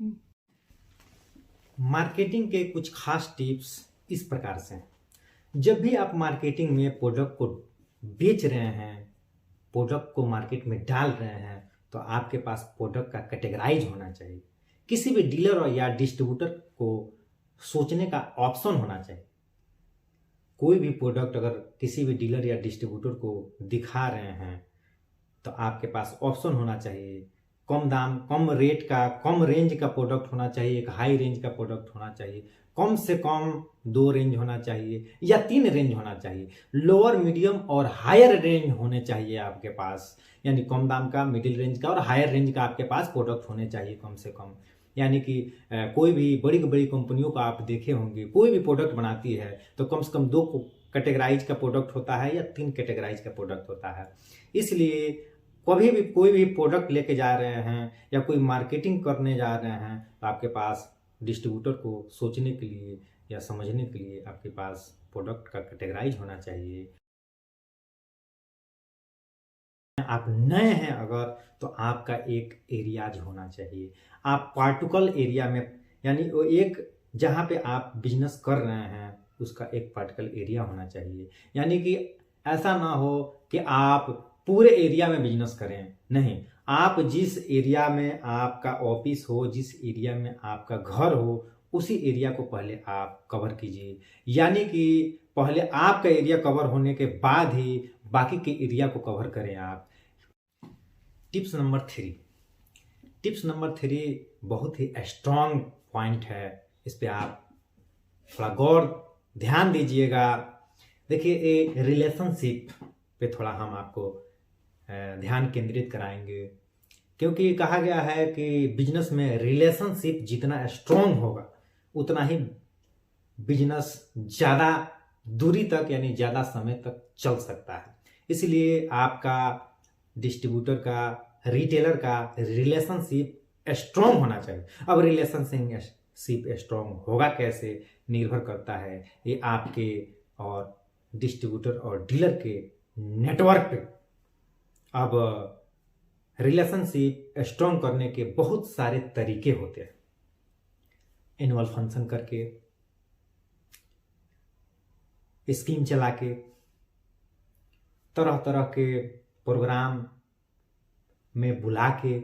हम्म। Marketing के कुछ खास टिप्स इस प्रकार से हैं। जब भी आप मार्केटिंग में प्रोडक्ट को बेच रहे हैं, प्रोडक्ट को मार्केट में डाल रहे हैं, तो आपके पास प्रोडक्ट का कैटेगराइज होना चाहिए। किसी भी डीलर और या डिस्ट्रीब्यूटर को सोचने का ऑप्शन होना चाहिए। कोई भी प्रोडक्ट अगर किसी भी डीलर या डिस्ट्रीब्यूटर को दिखा रहे हैं तो आपके पास ऑप्शन होना चाहिए। कम दाम, कम रेट का, कम रेंज का प्रोडक्ट होना चाहिए, एक हाई रेंज का प्रोडक्ट होना चाहिए, कम से कम 2 रेंज होना चाहिए या 3 रेंज होना चाहिए। लोअर, मीडियम और हायर रेंज होने चाहिए आपके पास, यानी कम दाम का, मिडिल रेंज का और हायर रेंज का आपके पास प्रोडक्ट होने चाहिए कम से कम। यानी कि कोई भी बड़ी बड़ी कंपनियों का आप देखे होंगे, कोई भी प्रोडक्ट बनाती है तो कम से कम 2 कैटेगराइज का प्रोडक्ट होता है या 3 कैटेगराइज का प्रोडक्ट होता है। इसलिए कभी भी कोई भी प्रोडक्ट लेके जा रहे हैं या कोई मार्केटिंग करने जा रहे हैं तो आपके पास डिस्ट्रीब्यूटर को सोचने के लिए या समझने के लिए आपके पास प्रोडक्ट का कैटेगराइज होना चाहिए। आप नए हैं अगर, तो आपका एक एरियाज होना चाहिए। आप पार्टिकुलर एरिया में, यानी वो एक जहाँ पे आप बिजनेस कर रहे हैं उसका एक पार्टिकुलर एरिया होना चाहिए। यानी कि ऐसा ना हो कि आप पूरे एरिया में बिजनेस करें, नहीं। आप जिस एरिया में आपका ऑफिस हो, जिस एरिया में आपका घर हो, उसी एरिया को पहले आप कवर कीजिए। यानी कि पहले आपका एरिया कवर होने के बाद ही बाकी के एरिया को कवर करें आप। Tips number 3। टिप्स नंबर 3 बहुत ही स्ट्रॉन्ग पॉइंट है, इस पे आप थोड़ा गौर ध्यान दीजिएगा। देखिए, ये रिलेशनशिप पे थोड़ा हम आपको ध्यान केंद्रित कराएंगे, क्योंकि कहा गया है कि बिजनेस में रिलेशनशिप जितना स्ट्रॉन्ग होगा उतना ही बिजनेस ज़्यादा दूरी तक, यानी ज़्यादा समय तक चल सकता है। इसलिए आपका डिस्ट्रीब्यूटर का, रिटेलर का रिलेशनशिप स्ट्रॉन्ग होना चाहिए। अब रिलेशनशिप स्ट्रॉन्ग होगा कैसे, निर्भर करता है ये आपके और डिस्ट्रीब्यूटर और डीलर के नेटवर्क पे। अब रिलेशनशिप स्ट्रॉन्ग करने के बहुत सारे तरीके होते हैं। एनुअल फंक्शन करके, स्कीम चला के, तरह तरह के प्रोग्राम में बुला के,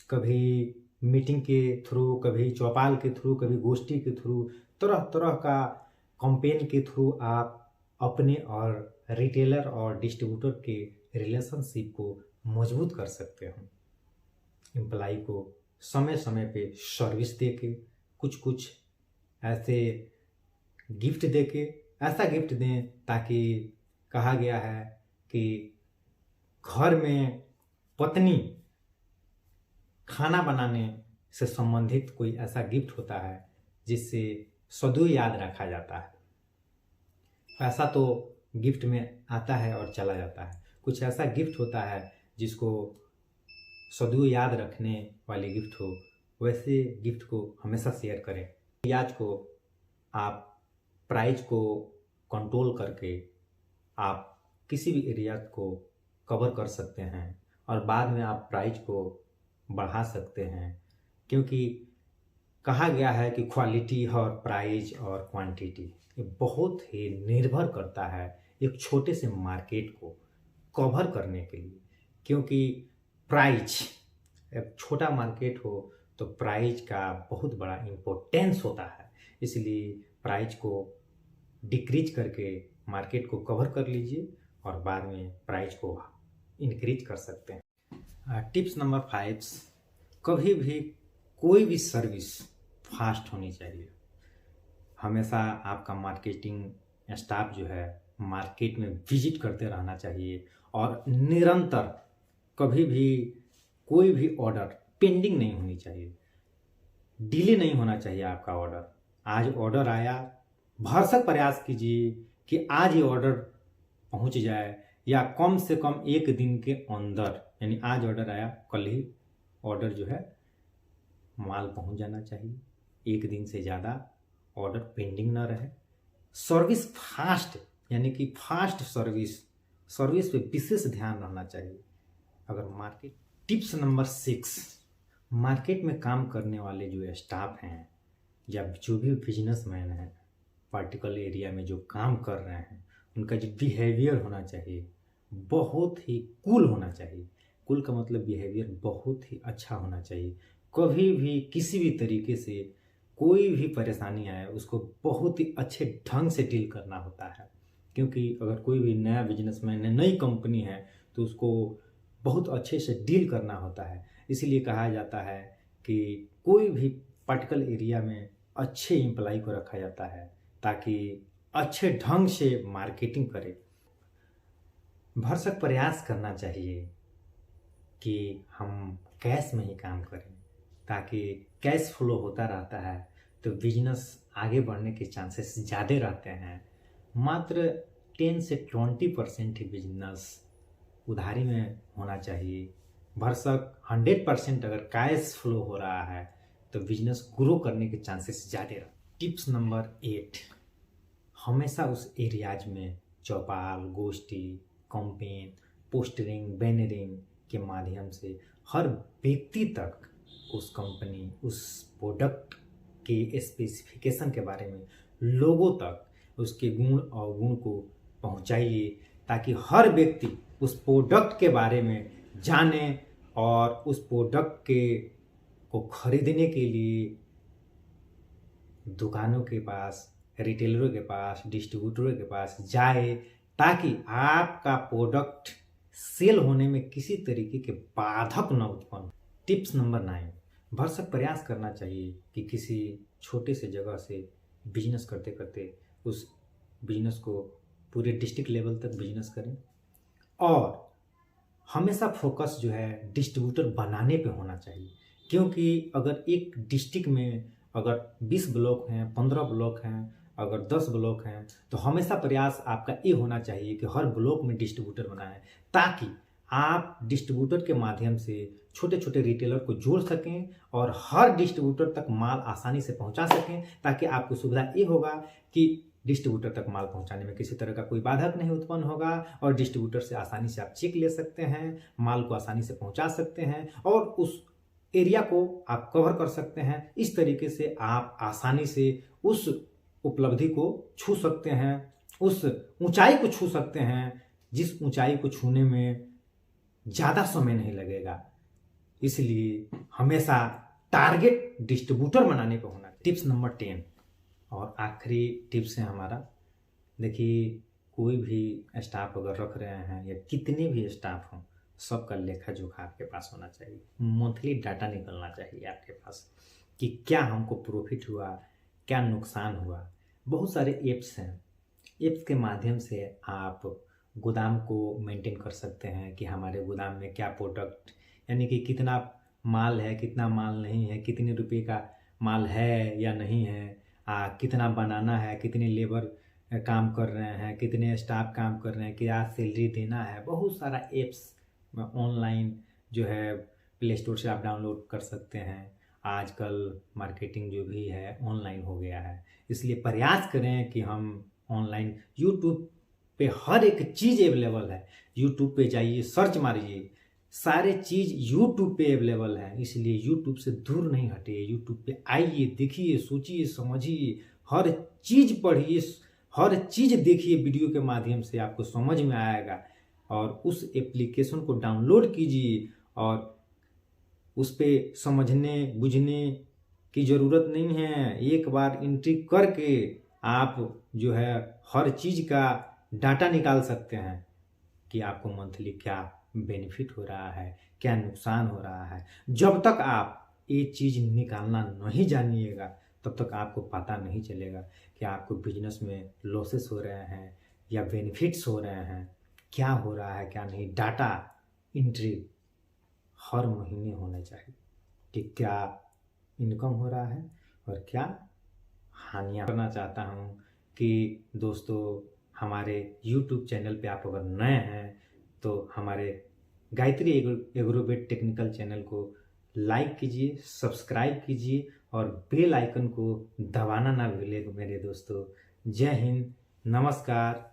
कभी मीटिंग के थ्रू, कभी चौपाल के थ्रू, कभी गोष्ठी के थ्रू, तरह तरह का कैंपेन के थ्रू आप अपने और रिटेलर और डिस्ट्रीब्यूटर के रिलेशनशिप को मजबूत कर सकते हैं। एम्प्लाई को समय समय पे सर्विस दे के, कुछ कुछ ऐसे गिफ्ट दे के, ऐसा गिफ्ट दें ताकि, कहा गया है कि घर में पत्नी खाना बनाने से संबंधित कोई ऐसा गिफ्ट होता है जिससे सदैव याद रखा जाता है। ऐसा तो गिफ्ट में आता है और चला जाता है, कुछ ऐसा गिफ्ट होता है जिसको सदैव याद रखने वाली गिफ्ट हो, वैसे गिफ्ट को हमेशा शेयर करें। रियाज को आप प्राइस को कंट्रोल करके आप किसी भी एरिया को कवर कर सकते हैं और बाद में आप प्राइस को बढ़ा सकते हैं, क्योंकि कहा गया है कि क्वालिटी और प्राइस और क्वांटिटी ये बहुत ही निर्भर करता है एक छोटे से मार्केट को कवर करने के लिए। क्योंकि प्राइस, एक छोटा मार्केट हो तो प्राइस का बहुत बड़ा इम्पोर्टेंस होता है। इसलिए प्राइस को डिक्रीज करके मार्केट को कवर कर लीजिए और बाद में प्राइस को इंक्रीज कर सकते हैं। टिप्स नंबर 5, कभी भी कोई भी सर्विस फास्ट होनी चाहिए। हमेशा आपका मार्केटिंग स्टाफ जो है मार्केट में विजिट करते रहना चाहिए और निरंतर कभी भी कोई भी ऑर्डर पेंडिंग नहीं होनी चाहिए, डिले नहीं होना चाहिए आपका ऑर्डर। आज ऑर्डर आया, भरसक प्रयास कीजिए कि आज ये ऑर्डर पहुंच जाए, या कम से कम 1 दिन के अंदर, यानी आज ऑर्डर आया कल ही ऑर्डर जो है माल पहुंच जाना चाहिए। 1 दिन से ज़्यादा ऑर्डर पेंडिंग ना रहे। सर्विस फास्ट, यानी कि फास्ट सर्विस पे विशेष ध्यान रहना चाहिए। अगर मार्केट टिप्स नंबर 6, मार्केट में काम करने वाले जो स्टाफ हैं या जो भी बिजनेसमैन हैं पार्टिकुलर एरिया में जो काम कर रहे हैं, उनका जो बिहेवियर होना चाहिए बहुत ही कूल होना चाहिए। कूल का मतलब बिहेवियर बहुत ही अच्छा होना चाहिए। कभी भी किसी भी तरीके से कोई भी परेशानी आए उसको बहुत ही अच्छे ढंग से डील करना होता है, क्योंकि अगर कोई भी नया बिजनेसमैन है, नई कंपनी है, तो उसको बहुत अच्छे से डील करना होता है। इसीलिए कहा जाता है कि कोई भी पर्टिकुलर एरिया में अच्छे एम्प्लॉय को रखा जाता है ताकि अच्छे ढंग से मार्केटिंग करे। भरसक प्रयास करना चाहिए कि हम कैश में ही काम करें, ताकि कैश फ्लो होता रहता है तो बिजनेस आगे बढ़ने के चांसेस ज़्यादा रहते हैं। मात्र 10 से 20% ही बिजनेस उधारी में होना चाहिए। भरसक 100% अगर कैश फ्लो हो रहा है तो बिजनेस ग्रो करने के चांसेस ज़्यादा रहते हैं। टिप्स नंबर 8, हमेशा उस एरियाज में चौपाल, गोष्ठी, कैंपेन, पोस्टरिंग, बैनरिंग के माध्यम से हर व्यक्ति तक उस कंपनी, उस प्रोडक्ट के स्पेसिफिकेशन के बारे में लोगों तक उसके गुण अवगुण को पहुंचाइए, ताकि हर व्यक्ति उस प्रोडक्ट के बारे में जाने और उस प्रोडक्ट को खरीदने के लिए दुकानों के पास, रिटेलरों के पास, डिस्ट्रीब्यूटरों के पास जाए, ताकि आपका प्रोडक्ट सेल होने में किसी तरीके के बाधक न उत्पन्न हो। टिप्स नंबर 9, भरसक प्रयास करना चाहिए कि किसी छोटे से जगह से बिजनेस करते करते उस बिजनेस को पूरे डिस्ट्रिक्ट लेवल तक बिजनेस करें, और हमेशा फोकस जो है डिस्ट्रीब्यूटर बनाने पे होना चाहिए। क्योंकि अगर एक डिस्ट्रिक्ट में अगर 20 ब्लॉक हैं, 15 ब्लॉक हैं, अगर 10 ब्लॉक हैं, तो हमेशा प्रयास आपका ये होना चाहिए कि हर ब्लॉक में डिस्ट्रीब्यूटर बनाएं, ताकि आप डिस्ट्रीब्यूटर के माध्यम से छोटे छोटे रिटेलर को जोड़ सकें और हर डिस्ट्रीब्यूटर तक माल आसानी से पहुंचा सकें, ताकि आपको सुविधा ये होगा कि डिस्ट्रीब्यूटर तक माल पहुंचाने में किसी तरह का कोई बाधक नहीं उत्पन्न होगा, और डिस्ट्रीब्यूटर से आसानी से आप चेक ले सकते हैं, माल को आसानी से पहुंचा सकते हैं और उस एरिया को आप कवर कर सकते हैं। इस तरीके से आप आसानी से उस उपलब्धि को छू सकते हैं, उस ऊंचाई को छू सकते हैं जिस ऊंचाई को छूने में ज़्यादा समय नहीं लगेगा। इसलिए हमेशा टारगेट डिस्ट्रीब्यूटर बनाने पर होना। टिप्स नंबर 10 और आखिरी टिप्स है हमारा। देखिए, कोई भी स्टाफ अगर रख रहे हैं या कितने भी स्टाफ हों, सबका लेखा जोखा आपके पास होना चाहिए। मंथली डाटा निकलना चाहिए आपके पास कि क्या हमको प्रॉफिट हुआ, क्या नुकसान हुआ। बहुत सारे ऐप्स हैं, ऐप्स के माध्यम से आप गोदाम को मेंटेन कर सकते हैं कि हमारे गोदाम में क्या प्रोडक्ट, यानी कि कितना माल है, कितना माल नहीं है, कितने रुपए का माल है या नहीं है, कितना बनाना है, कितने लेबर काम कर रहे हैं, कितने स्टाफ काम कर रहे हैं, क्या सैलरी देना है। बहुत सारा ऐप्स ऑनलाइन जो है प्ले स्टोर से आप डाउनलोड कर सकते हैं। आजकल मार्केटिंग जो भी है ऑनलाइन हो गया है, इसलिए प्रयास करें कि हम ऑनलाइन, यूट्यूब पे हर एक चीज़ अवेलेबल है। यूट्यूब पे जाइए, सर्च मारिए, सारे चीज़ यूट्यूब पे अवेलेबल है। इसलिए यूट्यूब से दूर नहीं हटिए, यूट्यूब पे आइए, देखिए, सोचिए, समझिए, हर चीज़ पढ़िए, हर चीज़ देखिए। वीडियो के माध्यम से आपको समझ में आएगा, और उस एप्लीकेशन को डाउनलोड कीजिए और उस पर समझने बुझने की ज़रूरत नहीं है। एक बार एंट्री करके आप जो है हर चीज़ का डाटा निकाल सकते हैं कि आपको मंथली क्या बेनिफिट हो रहा है, क्या नुकसान हो रहा है। जब तक आप ये चीज़ निकालना नहीं जानिएगा तब तक आपको पता नहीं चलेगा कि आपको बिजनेस में लॉसेस हो रहे हैं या बेनिफिट्स हो रहे हैं, क्या हो रहा है क्या नहीं। डाटा एंट्री हर महीने होना चाहिए कि क्या इनकम हो रहा है और क्या हानियाँ। करना चाहता हूँ कि दोस्तों, हमारे YouTube चैनल पे आप अगर नए हैं तो हमारे गायत्री एग्रोवेट टेक्निकल चैनल को लाइक कीजिए, सब्सक्राइब कीजिए और बेल आइकन को दबाना ना भूलिए मेरे दोस्तों। जय हिंद, नमस्कार।